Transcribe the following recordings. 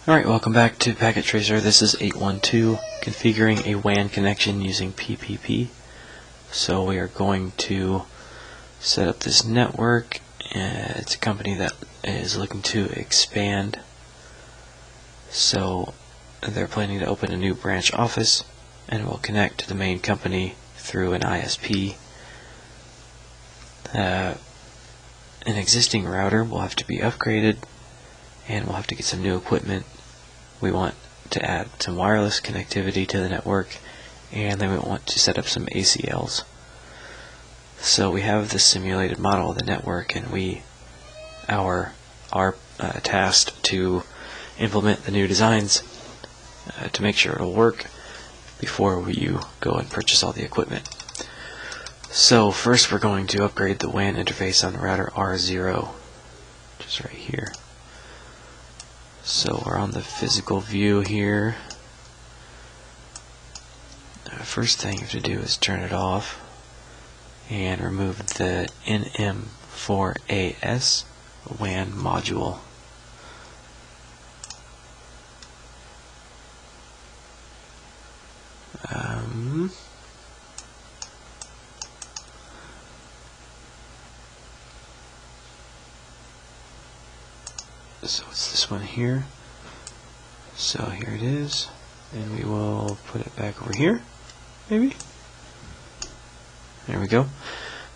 Alright, welcome back to Packet Tracer. This is 812, configuring a WAN connection using PPP. So we are going to set up this network. It's a company that is looking to expand. So they're planning to open a new branch office and will connect to the main company through an ISP. An existing router will have to be upgraded, and we'll have to get some new equipment. We want to add some wireless connectivity to the network, and then we want to set up some ACLs. So we have this simulated model of the network, and we are tasked to implement the new designs to make sure it'll work before you go and purchase all the equipment. So first we're going to upgrade the WAN interface on the router R0, just right here. So we're on the physical view here. First thing you have to do is turn it off and remove the NM4AS WAN module. So it's this one here. So here it is, and we will put it back over here, maybe. There we go.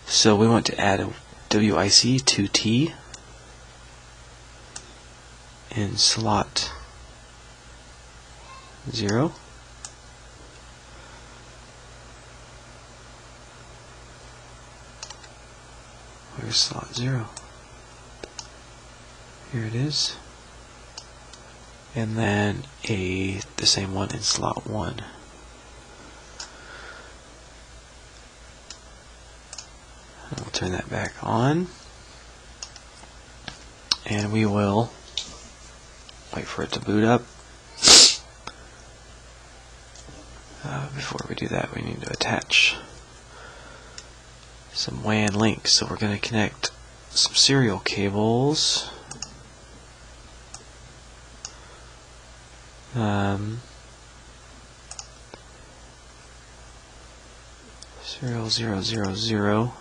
So we want to add a WIC2T in slot 0. Where's slot 0? Here it is. And then the same one in slot 1. We'll turn that back on. And we will wait for it to boot up. Before we do that, we need to attach some WAN links. So we're going to connect some serial cables. Serial 000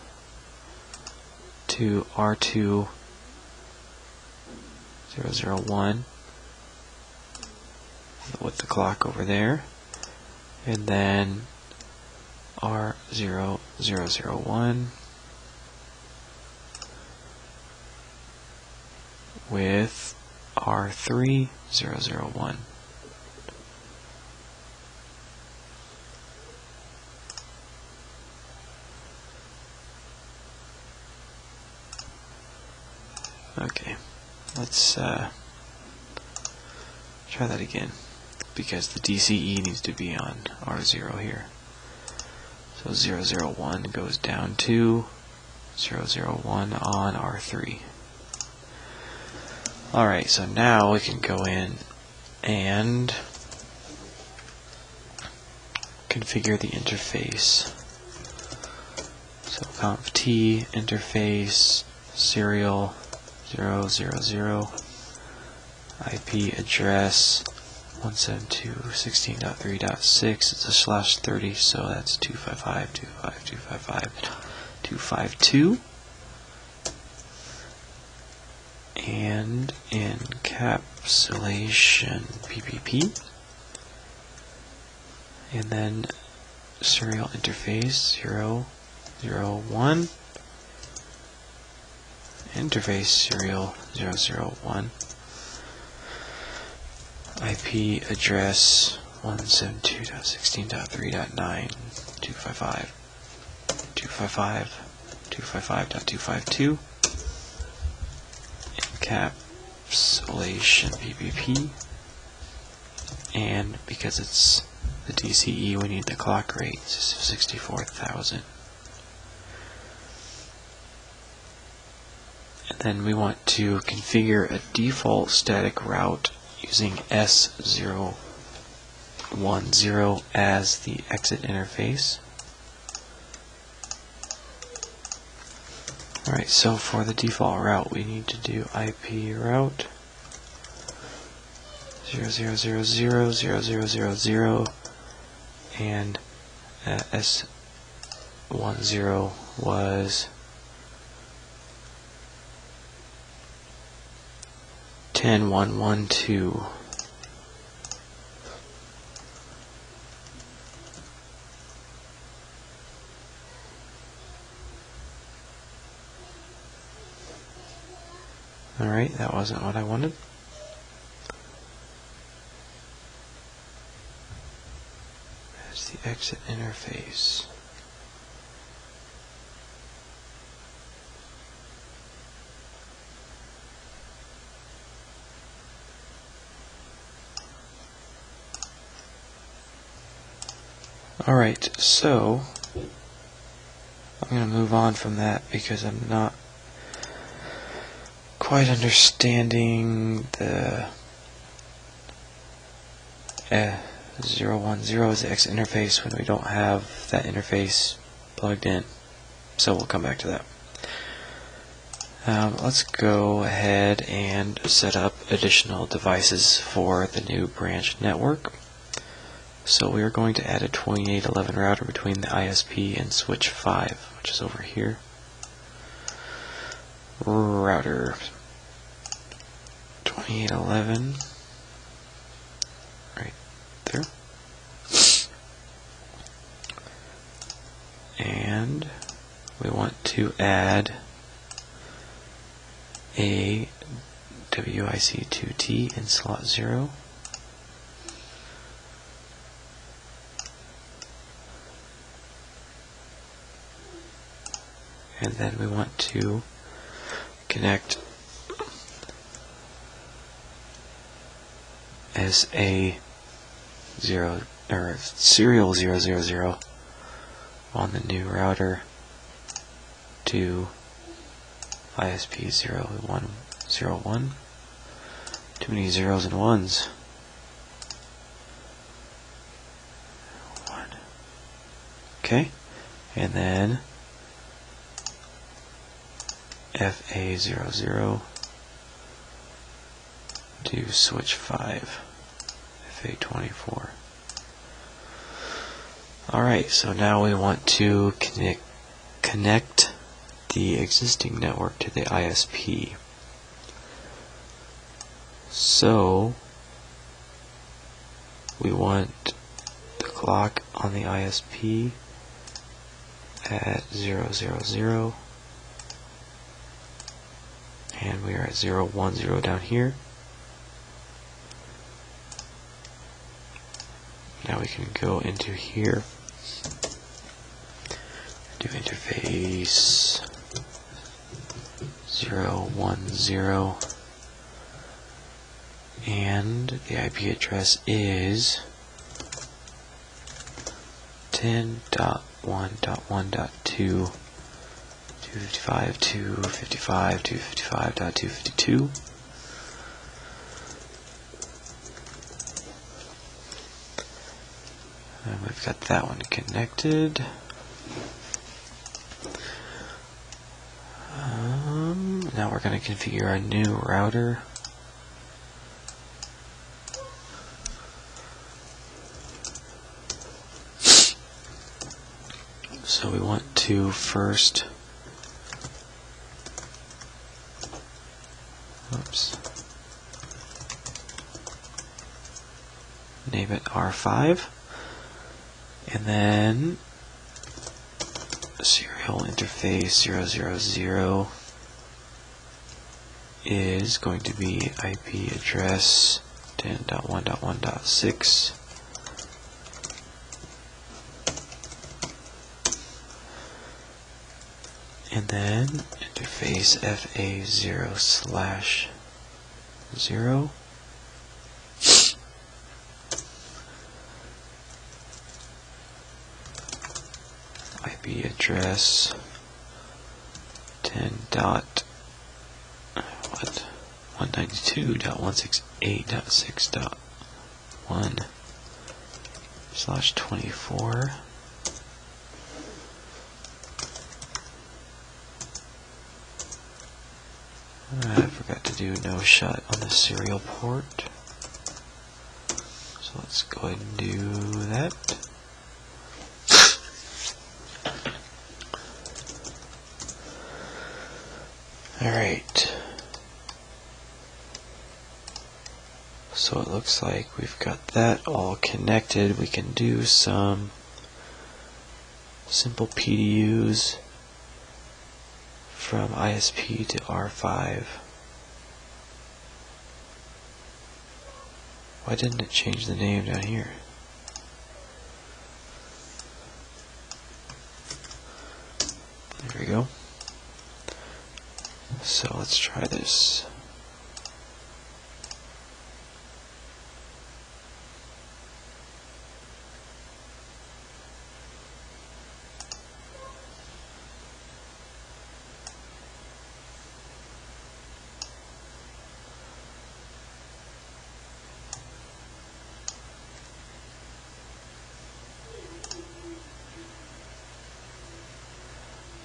to R2 001 with the clock over there, and then R0001 with R3001. Okay, let's try that again, because the DCE needs to be on R0 here. So 001 goes down to 001 on R3. Alright, so now we can go in and configure the interface. So conf-t interface serial 000 IP address 172.16.3.6. It's a /30, so that's 255.255.252. And encapsulation PPP. And then serial interface 001. Interface serial 001. IP address 172.16.3.9 255.255.252. Encapsulation PPP. And because it's the DCE, we need the clock rate, 64,000. And then we want to configure a default static route using S010 as the exit interface. Alright, so for the default route we need to do IP route 0, and S10 was 10.1.1.2. Alright, that wasn't what I wanted. That's the exit interface. Alright, so I'm going to move on from that because I'm not quite understanding the 010 is the exit interface when we don't have that interface plugged in. So we'll come back to that. Let's go ahead and set up additional devices for the new branch network. So we are going to add a 2811 router between the ISP and switch 5, which is over here. Router 2811, right there. And we want to add a WIC2T in slot 0. And then we want to connect SA0 or serial 000 on the new router to ISP 0101. Too many zeros and ones. 1. Okay, and then FA00 to switch 5, FA24. Alright, so now we want to connect the existing network to the ISP. So we want the clock on the ISP at 000, and we are at 010 down here. Now we can go into here, do interface 010, and the IP address is 10.1.1.2, 255.255.252. And we've got that one connected. Now we're going to configure our new router. So we want to first, name it R5, and then serial interface 000 is going to be IP address 10.1.1.6. And then interface FA0/0. IP address 10.192.168.6.1/24. I forgot to do no shut on the serial port. So let's go ahead and do that. Alright. So it looks like we've got that all connected. We can do some simple PDUs from ISP to R5. Why didn't it change the name down here? There we go. So let's try this.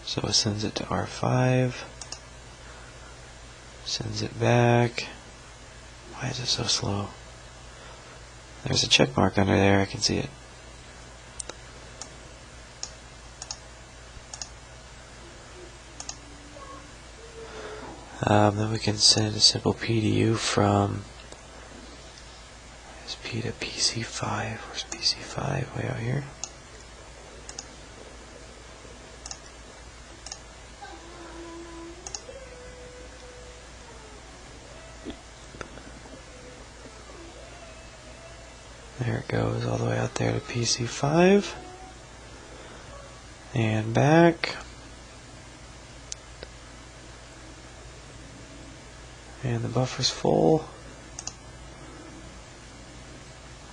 So it sends it to R5, sends it back. Why is it so slow? There's a check mark under there, I can see it. Then we can send a simple PDU from SP to PC5. Where's PC5? Way out here. There it goes, all the way out there to PC5. And back. And the buffer's full.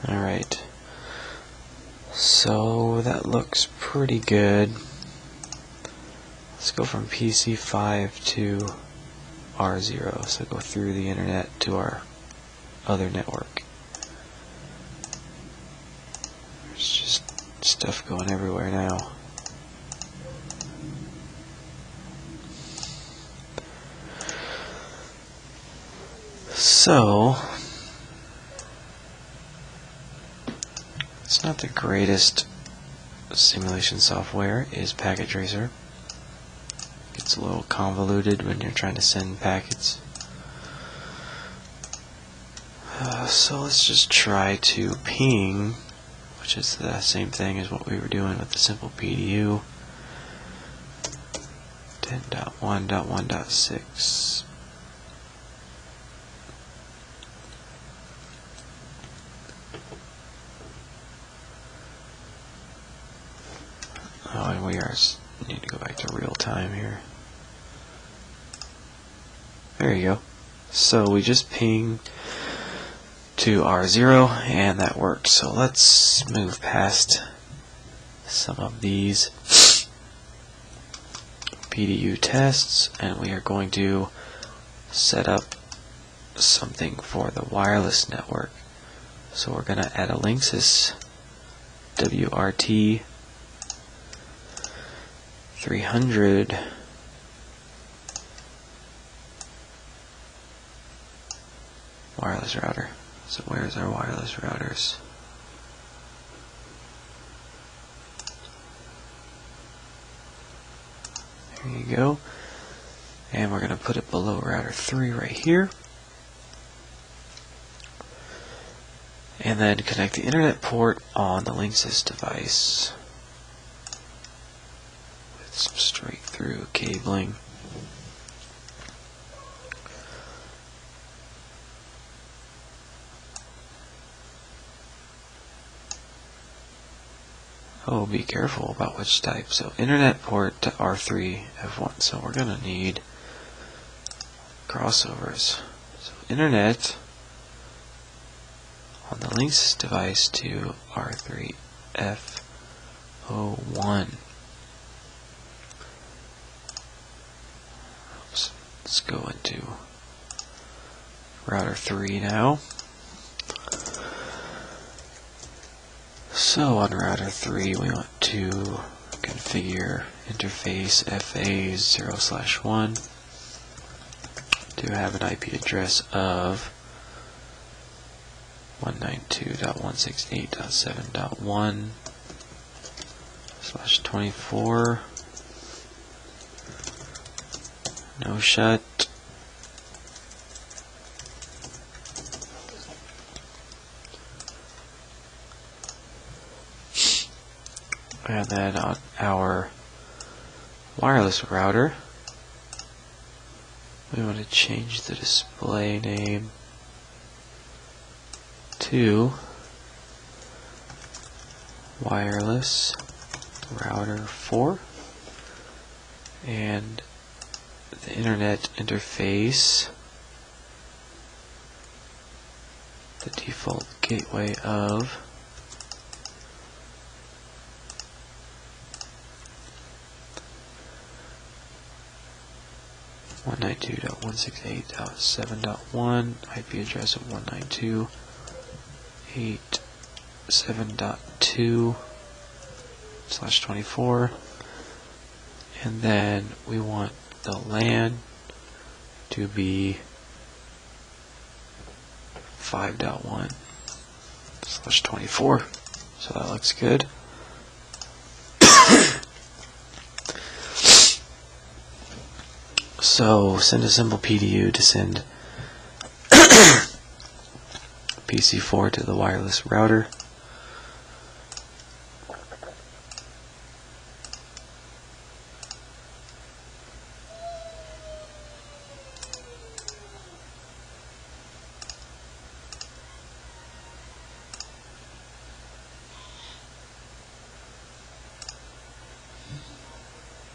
Alright. So that looks pretty good. Let's go from PC5 to R0. So go through the internet to our other network. There's just stuff going everywhere now. So, it's not the greatest simulation software, is Packet Tracer. It's a little convoluted when you're trying to send packets. So let's just try to ping, which is the same thing as what we were doing with the simple PDU. 10.1.1.6. Oh, and we need to go back to real time here. There you go. So we just ping to R0 and that worked. So let's move past some of these PDU tests, and we are going to set up something for the wireless network. So we're going to add a Linksys WRT 300 wireless router. So where's our wireless routers? There you go. And we're going to put it below router 3 right here. And then connect the internet port on the Linksys device with some straight through cabling. Oh, be careful about which type. So internet port to R3 F1. So we're going to need crossovers. So internet on the Linksys device to R3 F01. Oops. Let's go into router 3 now. So on router 3 we want to configure interface FA0/1 to have an IP address of 192.168.7.1/24. No shut. And then on our wireless router, we want to change the display name to wireless router 4, and the internet interface, the default gateway of 192.168.7.1, IP address of 192.87.2/24, and then we want the LAN to be 5.1/24. So that looks good. So send a simple PDU to send PC4 to the wireless router.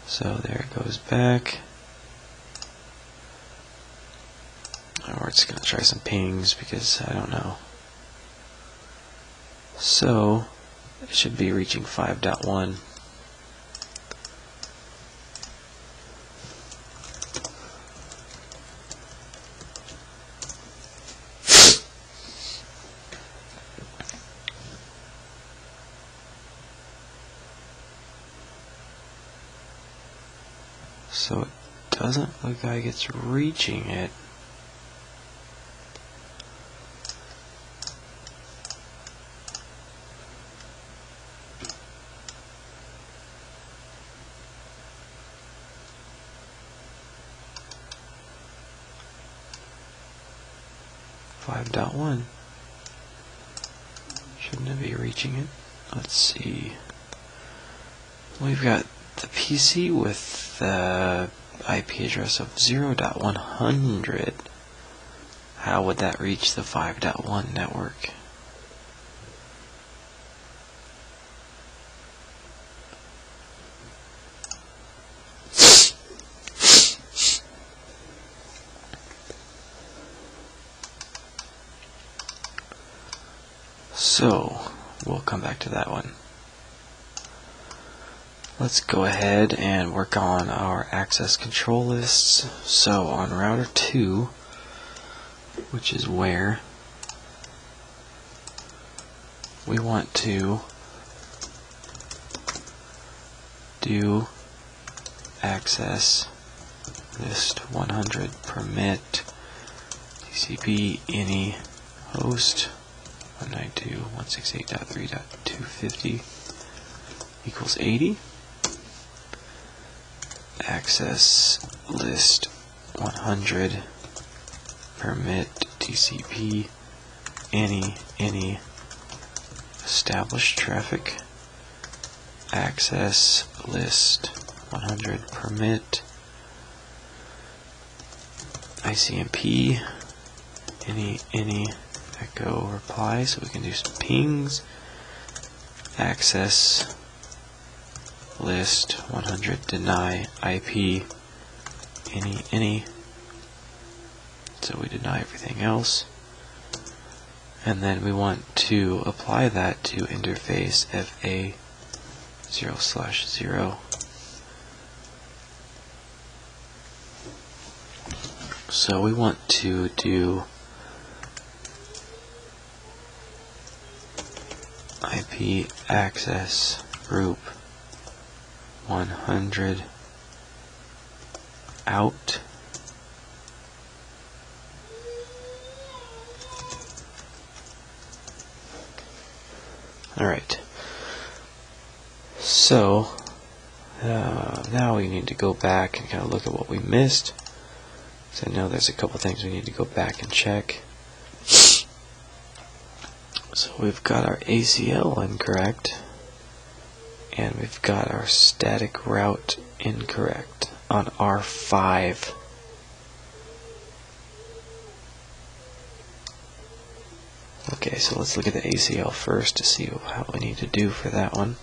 So there it goes back. We're just going to try some pings because I don't know. So it should be reaching 5.1. So it doesn't look like it's reaching it. .1. Shouldn't it be reaching it? Let's see. We've got the PC with the IP address of 0.100. How would that reach the 5.1 network? So, we'll come back to that one. Let's go ahead and work on our access control lists. So, on router 2, which is where we want to do access list 100 permit TCP any host 192.168.3.250 equals 80. Access list 100 permit TCP any established traffic. Access list 100 permit ICMP any echo reply, so we can do some pings. Access list 100 deny IP any, so we deny everything else. And then we want to apply that to interface FA 0/0. So we want to do IP access group 100 out Alright. So, now we need to go back and kind of look at what we missed. So I know there's a couple things we need to go back and check. So we've got our ACL incorrect, and we've got our static route incorrect on R5. Okay, so let's look at the ACL first to see what we need to do for that one.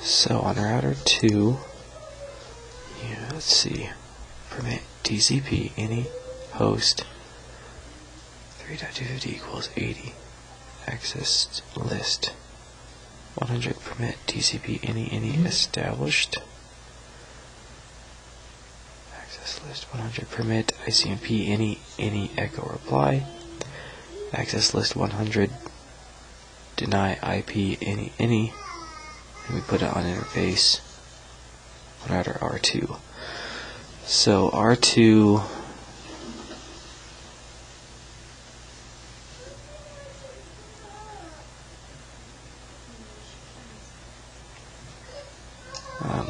So on router 2, let's see, permit TCP any host 3.250 equals 80 access list 100 permit TCP any established access list 100 permit ICMP any echo reply access list 100 deny IP any and we put it on interface on router R2. So R2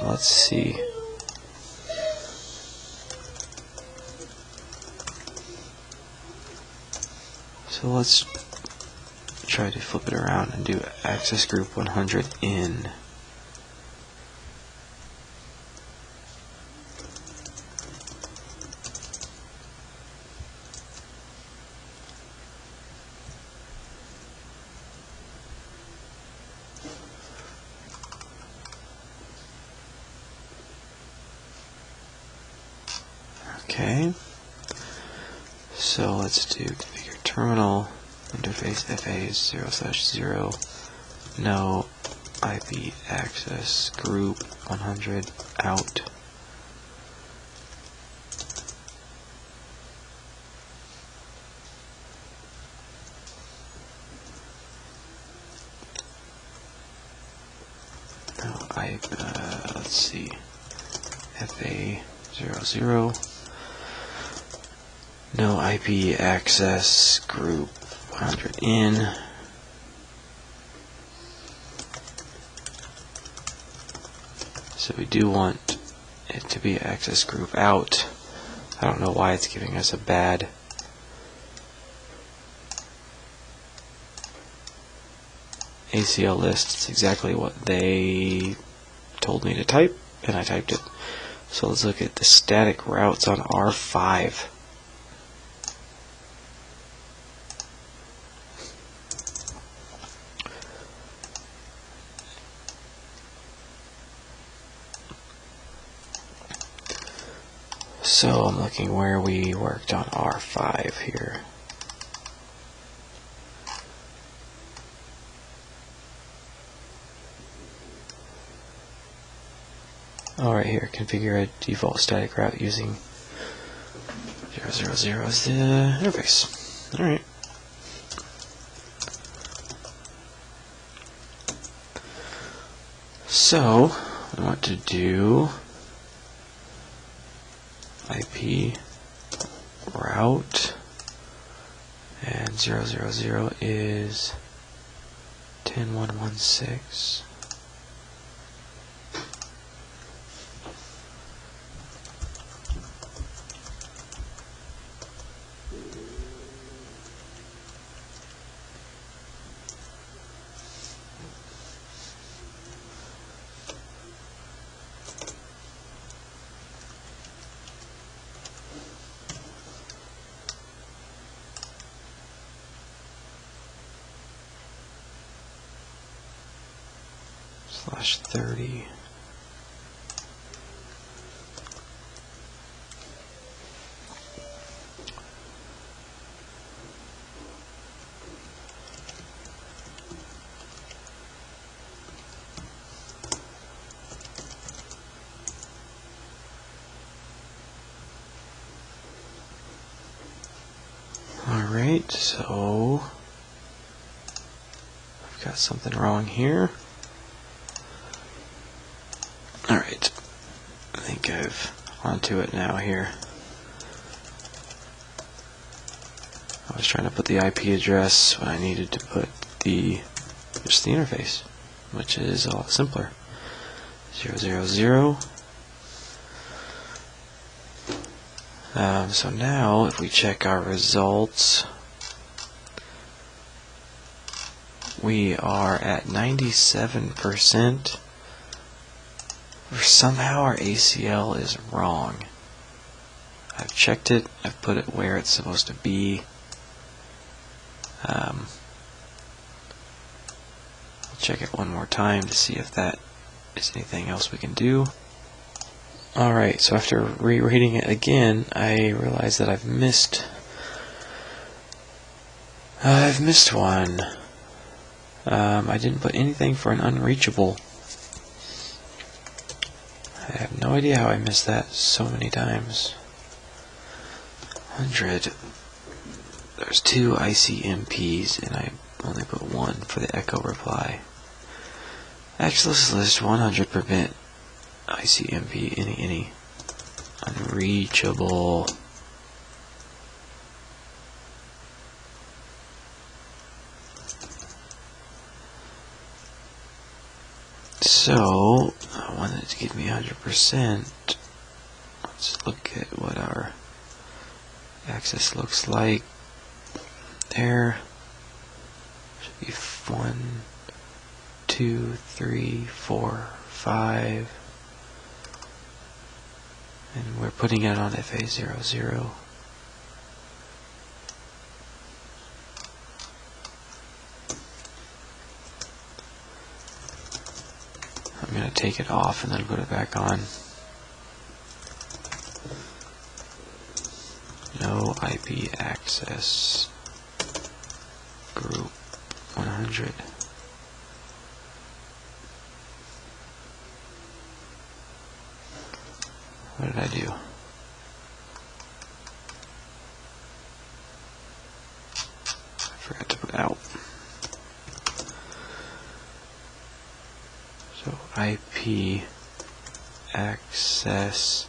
let's see. So let's try to flip it around and do access group 100 in. Okay, so let's do configure terminal interface FA 0/0 no IP access group 100 out. No let's see, FA 00 no IP access group 100 in. So we do want it to be access group out. I don't know why it's giving us a bad ACL list. It's exactly what they told me to type, and I typed it. So let's look at the static routes on R5. So I'm looking where we worked on R5 here. Right here, configure a default static route using 000 as the interface. Alright. So, I want to do IP route, and 000 is 10.1.1.6. /30. Alright, so I've got something wrong here. Alright, I think I've onto it now here. was trying to put the IP address when I needed to put just the interface, which is a lot simpler. 000. So now, if we check our results, we are at 97%. Somehow our ACL is wrong. I've checked it, I've put it where it's supposed to be. I'll check it one more time to see if that is anything else we can do. Alright, so after rereading it again, I realized that I've missed one. I didn't put anything for an unreachable. I have no idea how I missed that so many times. 100. There's 2 ICMPs, and I only put 1 for the echo reply. Access list 100 prevent ICMP any unreachable. So I wanted to give me 100%. Let's look at what our access looks like. There should be 1, 2, 3, 4, 5. And we're putting it on FA00. I'm going to take it off and then put it back on. No IP access group 100. What did I do? I forgot to put out. So IP access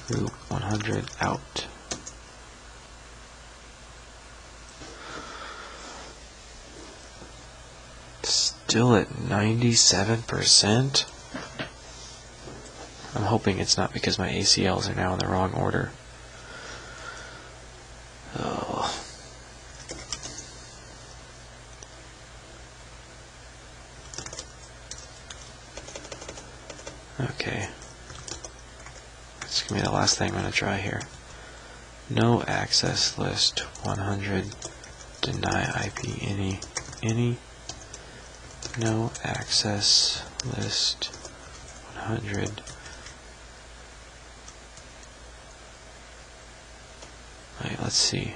group 100 out. Still at 97%. I'm hoping it's not because my ACLs are now in the wrong order. Oh. Okay. This is going to be the last thing I'm going to try here. No access list 100. Deny IP any. No access list 100. Alright, let's see.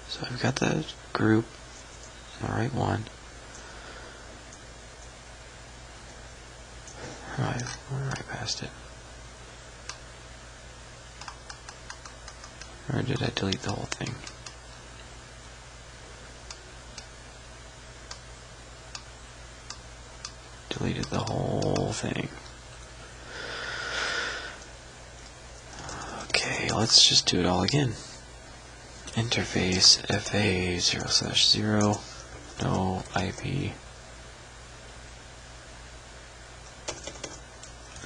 So I've got the group, the right one. Alright, we're right past it. Or did I delete the whole thing? Deleted the whole thing. Okay, let's just do it all again. Interface FA0/0, no IP.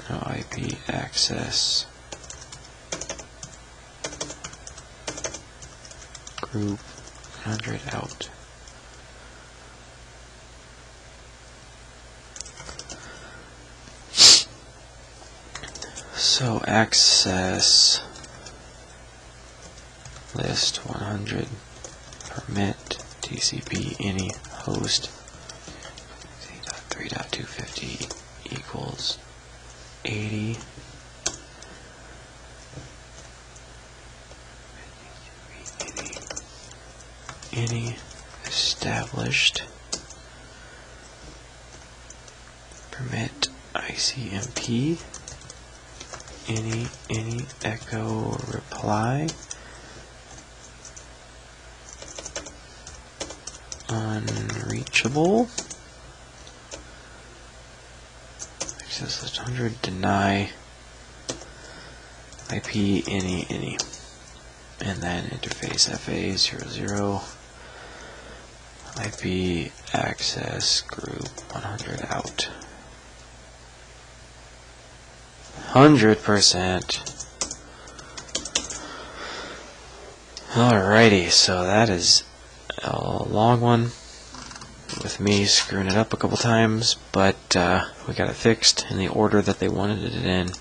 No IP access. Group 100 out. So access list 100 permit TCP any host 3.250 equals 80. Any established permit ICMP any echo reply unreachable access list 100 deny IP any, and then interface FA00, IP access group 100 out. 100%. Alrighty, so that is a long one with me screwing it up a couple times, but we got it fixed in the order that they wanted it in.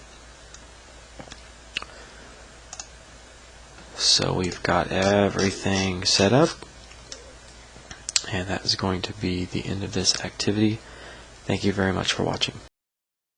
So we've got everything set up, and that is going to be the end of this activity. Thank you very much for watching.